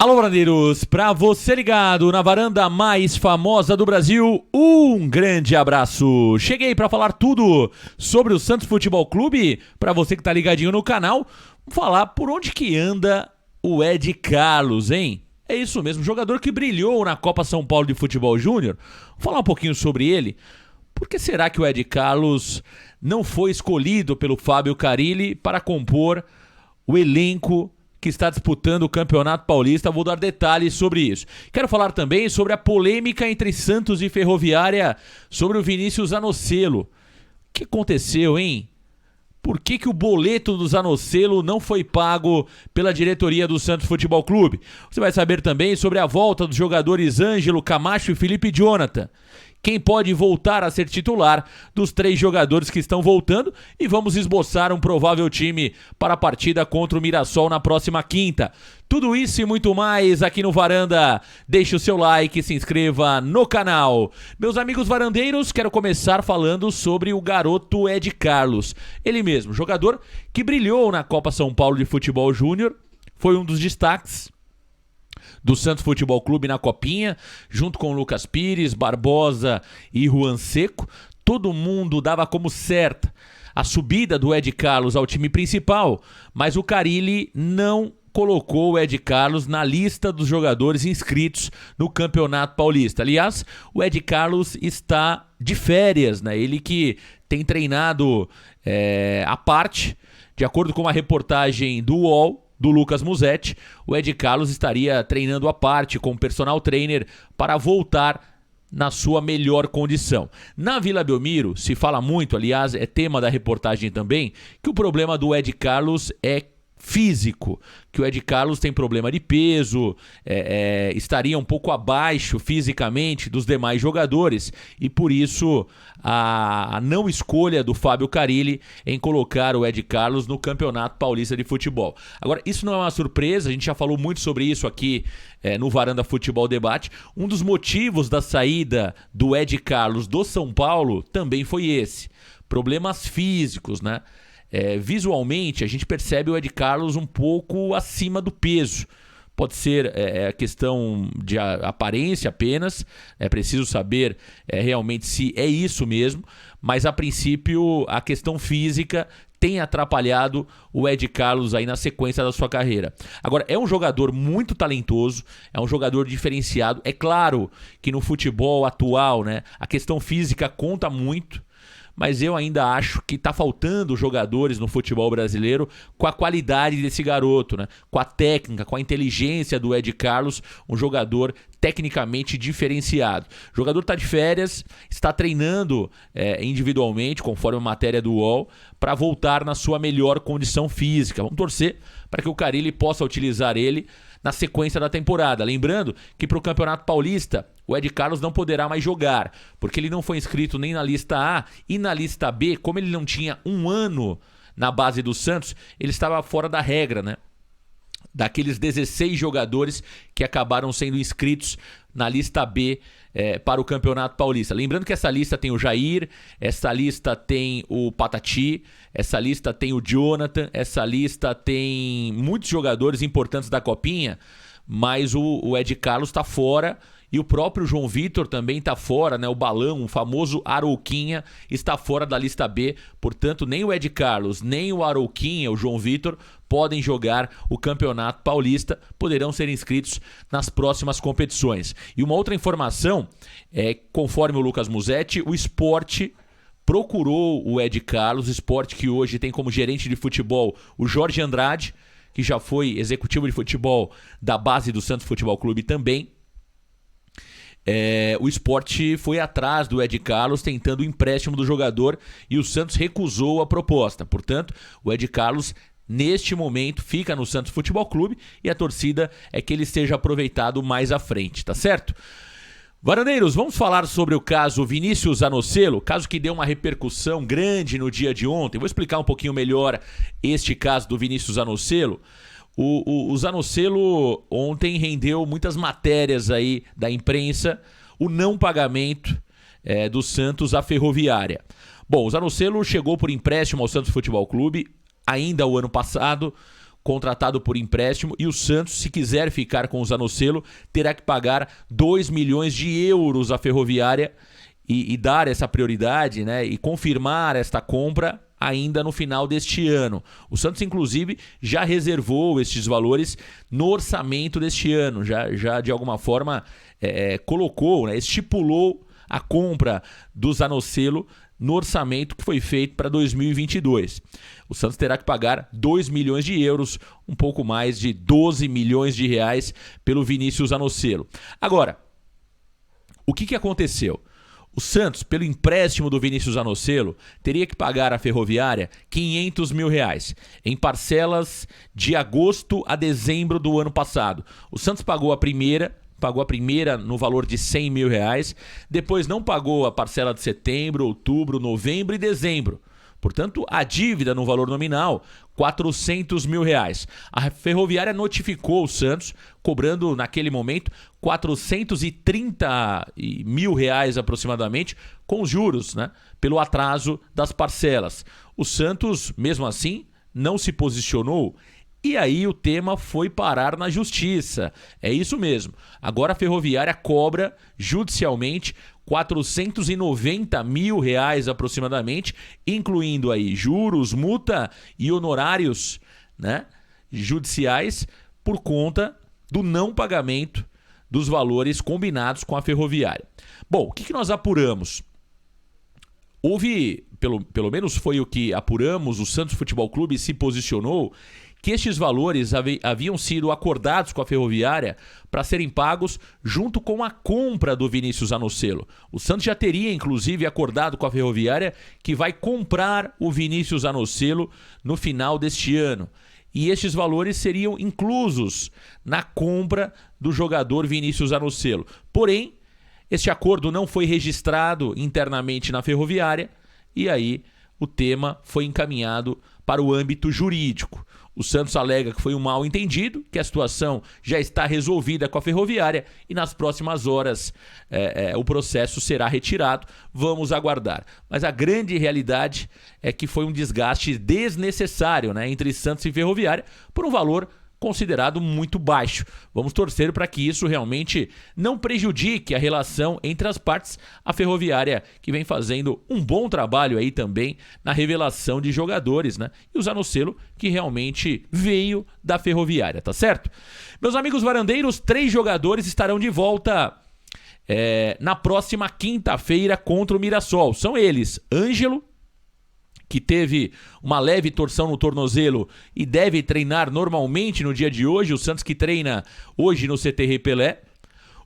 Alô, varandeiros, pra você ligado na varanda mais famosa do Brasil, um grande abraço. Cheguei pra falar tudo sobre o Santos Futebol Clube, pra você que tá ligadinho no canal, vamos falar por onde que anda o Ed Carlos, hein? É isso mesmo, jogador que brilhou na Copa São Paulo de Futebol Júnior. Vamos falar um pouquinho sobre ele. Por que será que o Ed Carlos não foi escolhido pelo Fábio Carille para compor o elenco que está disputando o Campeonato Paulista? Vou dar detalhes sobre isso. Quero falar também sobre a polêmica entre Santos e Ferroviária sobre o Vinícius Zanocelo. O que aconteceu, hein? Por que o boleto do Zanocelo não foi pago pela diretoria do Santos Futebol Clube? Você vai saber também sobre a volta dos jogadores Ângelo, Camacho e Felipe Jonathan. Quem pode voltar a ser titular dos 3 jogadores que estão voltando, e vamos esboçar um provável time para a partida contra o Mirassol na próxima quinta. Tudo isso e muito mais aqui no Varanda. Deixe o seu like e se inscreva no canal. Meus amigos varandeiros, quero começar falando sobre o garoto Ed Carlos. Ele mesmo, jogador que brilhou na Copa São Paulo de Futebol Júnior, foi um dos destaques do Santos Futebol Clube na Copinha, junto com Lucas Pires, Barbosa e Juan Seco. Todo mundo dava como certa a subida do Ed Carlos ao time principal, mas o Carille não colocou o Ed Carlos na lista dos jogadores inscritos no Campeonato Paulista. Aliás, o Ed Carlos está de férias, né? Ele que tem treinado à parte, de acordo com a reportagem do UOL, do Lucas Musetti, o Ed Carlos estaria treinando à parte com o personal trainer para voltar na sua melhor condição. Na Vila Belmiro se fala muito, aliás, é tema da reportagem também, que o problema do Ed Carlos é físico, que o Ed Carlos tem problema de peso, estaria um pouco abaixo fisicamente dos demais jogadores, e por isso a não escolha do Fábio Carille em colocar o Ed Carlos no Campeonato Paulista de Futebol. Agora, isso não é uma surpresa, a gente já falou muito sobre isso aqui no Varanda Futebol Debate. Um dos motivos da saída do Ed Carlos do São Paulo também foi esse: problemas físicos, né? Visualmente, a gente percebe o Ed Carlos um pouco acima do peso. Pode ser a questão de aparência apenas, é preciso saber realmente se é isso mesmo, mas a princípio a questão física tem atrapalhado o Ed Carlos aí na sequência da sua carreira. Agora, é um jogador muito talentoso, é um jogador diferenciado. É claro que no futebol atual, né, a questão física conta muito, mas eu ainda acho que está faltando jogadores no futebol brasileiro com a qualidade desse garoto, né? Com a técnica, com a inteligência do Ed Carlos, um jogador tecnicamente diferenciado. O jogador está de férias, está treinando individualmente, conforme a matéria do UOL, para voltar na sua melhor condição física. Vamos torcer para que o Carille possa utilizar ele na sequência da temporada. Lembrando que para o Campeonato Paulista, o Ed Carlos não poderá mais jogar, porque ele não foi inscrito nem na lista A e na lista B. Como ele não tinha um ano na base do Santos, ele estava fora da regra, né? Daqueles 16 jogadores que acabaram sendo inscritos na lista B para o Campeonato Paulista. Lembrando que essa lista tem o Jair, essa lista tem o Patati, essa lista tem o Jonathan, essa lista tem muitos jogadores importantes da Copinha, mas o Ed Carlos está fora. E o próprio João Vitor também está fora, né? O Balão, o famoso Arouquinha, está fora da lista B. Portanto, nem o Ed Carlos, nem o Arouquinha, o João Vitor, podem jogar o Campeonato Paulista. Poderão ser inscritos nas próximas competições. E uma outra informação, conforme o Lucas Musetti, o Sport procurou o Ed Carlos, o Sport que hoje tem como gerente de futebol o Jorge Andrade, que já foi executivo de futebol da base do Santos Futebol Clube também. O Sport foi atrás do Ed Carlos tentando o empréstimo do jogador e o Santos recusou a proposta. Portanto, o Ed Carlos neste momento fica no Santos Futebol Clube e a torcida é que ele seja aproveitado mais à frente, tá certo? Varandeiros, vamos falar sobre o caso Vinícius Zanocelo, caso que deu uma repercussão grande no dia de ontem. Vou explicar um pouquinho melhor este caso do Vinícius Zanocelo. O Zanocelo ontem rendeu muitas matérias aí da imprensa, o não pagamento do Santos à Ferroviária. Bom, o Zanocelo chegou por empréstimo ao Santos Futebol Clube ainda o ano passado, contratado por empréstimo, e o Santos, se quiser ficar com o Zanocelo, terá que pagar 2 milhões de euros à Ferroviária e dar essa prioridade, né, e confirmar esta compra ainda no final deste ano. O Santos, inclusive, já reservou estes valores no orçamento deste ano, já de alguma forma colocou, né, estipulou a compra do Zanocelo no orçamento que foi feito para 2022. O Santos terá que pagar 2 milhões de euros, um pouco mais de 12 milhões de reais pelo Vinícius Zanocelo. Agora, o que aconteceu? O Santos, pelo empréstimo do Vinícius Zanocelo, teria que pagar à Ferroviária 500 mil reais, em parcelas de agosto a dezembro do ano passado. O Santos pagou a primeira no valor de 100 mil reais, depois não pagou a parcela de setembro, outubro, novembro e dezembro. Portanto, a dívida no valor nominal, 400 mil reais. A Ferroviária notificou o Santos, cobrando naquele momento 430 mil reais aproximadamente, com juros, né, pelo atraso das parcelas. O Santos, mesmo assim, não se posicionou. E aí o tema foi parar na justiça. É isso mesmo. Agora a Ferroviária cobra judicialmente 490 mil reais aproximadamente, incluindo aí juros, multa e honorários, né, judiciais, por conta do não pagamento dos valores combinados com a Ferroviária. Bom, o que nós apuramos? Houve, pelo menos foi o que apuramos, o Santos Futebol Clube se posicionou que estes valores haviam sido acordados com a Ferroviária para serem pagos junto com a compra do Vinícius Zanocelo. O Santos já teria, inclusive, acordado com a Ferroviária que vai comprar o Vinícius Zanocelo no final deste ano. E estes valores seriam inclusos na compra do jogador Vinícius Zanocelo. Porém, este acordo não foi registrado internamente na Ferroviária e aí o tema foi encaminhado para o âmbito jurídico. O Santos alega que foi um mal-entendido, que a situação já está resolvida com a Ferroviária e nas próximas horas o processo será retirado. Vamos aguardar. Mas a grande realidade é que foi um desgaste desnecessário, né, entre Santos e Ferroviária por um valor considerado muito baixo. Vamos torcer para que isso realmente não prejudique a relação entre as partes. A Ferroviária, que vem fazendo um bom trabalho aí também na revelação de jogadores, né? E o Zanocelo, que realmente veio da Ferroviária, tá certo? Meus amigos varandeiros, 3 jogadores estarão de volta na próxima quinta-feira contra o Mirassol. São eles, Ângelo, que teve uma leve torção no tornozelo e deve treinar normalmente no dia de hoje. O Santos que treina hoje no CT Pelé.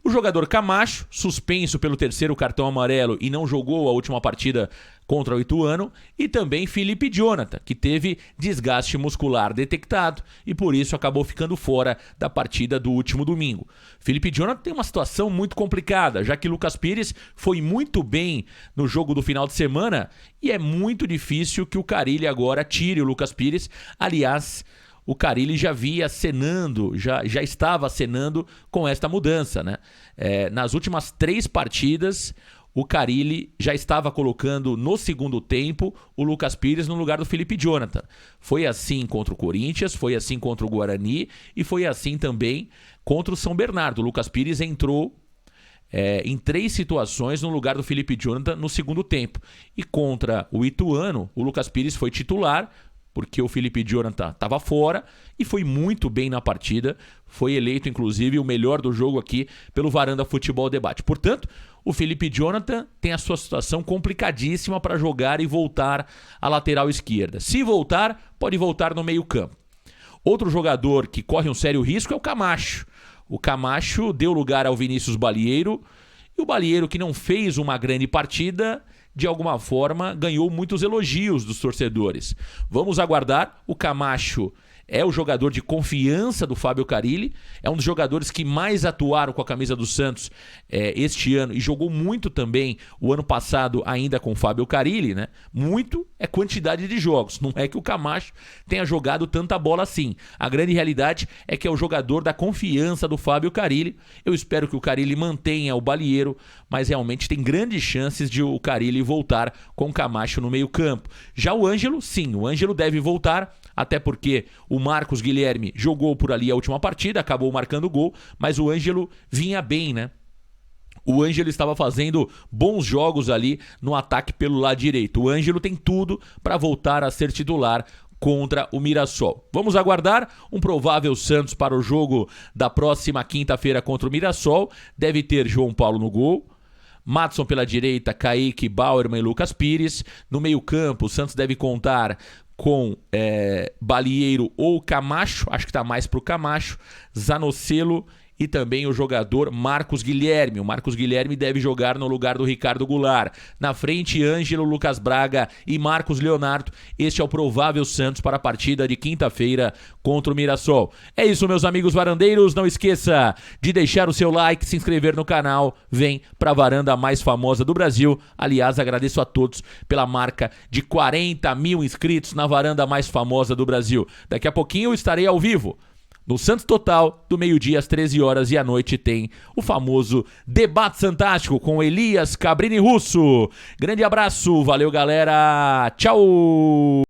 O jogador Camacho, suspenso pelo 3º cartão amarelo e não jogou a última partida contra o Ituano. E também Felipe Jonathan, que teve desgaste muscular detectado e por isso acabou ficando fora da partida do último domingo. Felipe Jonathan tem uma situação muito complicada, já que Lucas Pires foi muito bem no jogo do final de semana e é muito difícil que o Carille agora tire o Lucas Pires. Aliás, o Carille já via acenando, já estava acenando com esta mudança, né? Nas últimas 3 partidas, o Carille já estava colocando no segundo tempo o Lucas Pires no lugar do Felipe Jonathan. Foi assim contra o Corinthians, foi assim contra o Guarani e foi assim também contra o São Bernardo. O Lucas Pires entrou em 3 situações no lugar do Felipe Jonathan no segundo tempo. E contra o Ituano, o Lucas Pires foi titular, porque o Felipe Jonathan estava fora e foi muito bem na partida. Foi eleito, inclusive, o melhor do jogo aqui pelo Varanda Futebol Debate. Portanto, o Felipe Jonathan tem a sua situação complicadíssima para jogar e voltar à lateral esquerda. Se voltar, pode voltar no meio-campo. Outro jogador que corre um sério risco é o Camacho. O Camacho deu lugar ao Vinícius Balieiro e o Balieiro, que não fez uma grande partida, de alguma forma, ganhou muitos elogios dos torcedores. Vamos aguardar. O Camacho é o jogador de confiança do Fábio Carille, é um dos jogadores que mais atuaram com a camisa do Santos este ano e jogou muito também o ano passado ainda com o Fábio Carille, né? Muito é quantidade de jogos, não é que o Camacho tenha jogado tanta bola assim. A grande realidade é que é o jogador da confiança do Fábio Carille. Eu espero que o Carille mantenha o Balieiro, mas realmente tem grandes chances de o Carille voltar com o Camacho no meio campo. Já o Ângelo, sim, o Ângelo deve voltar. até porque o Marcos Guilherme jogou por ali a última partida, acabou marcando gol, mas o Ângelo vinha bem, né? O Ângelo estava fazendo bons jogos ali no ataque pelo lado direito. O Ângelo tem tudo para voltar a ser titular contra o Mirassol. Vamos aguardar um provável Santos para o jogo da próxima quinta-feira contra o Mirassol. Deve ter João Paulo no gol, Madson pela direita, Kaique, Bauerman e Lucas Pires. No meio-campo, o Santos deve contar com Balieiro ou Camacho, acho que está mais para o Camacho, Zanocelo e também o jogador Marcos Guilherme. O Marcos Guilherme deve jogar no lugar do Ricardo Goulart. Na frente, Ângelo, Lucas Braga e Marcos Leonardo. Este é o provável Santos para a partida de quinta-feira contra o Mirassol. É isso, meus amigos varandeiros. Não esqueça de deixar o seu like, se inscrever no canal. Vem para a varanda mais famosa do Brasil. Aliás, agradeço a todos pela marca de 40 mil inscritos na varanda mais famosa do Brasil. Daqui a pouquinho eu estarei ao vivo no Santos Total, do meio-dia às 13 horas, e à noite tem o famoso Debate Santástico com Elias Cabrini Russo. Grande abraço, valeu galera, tchau!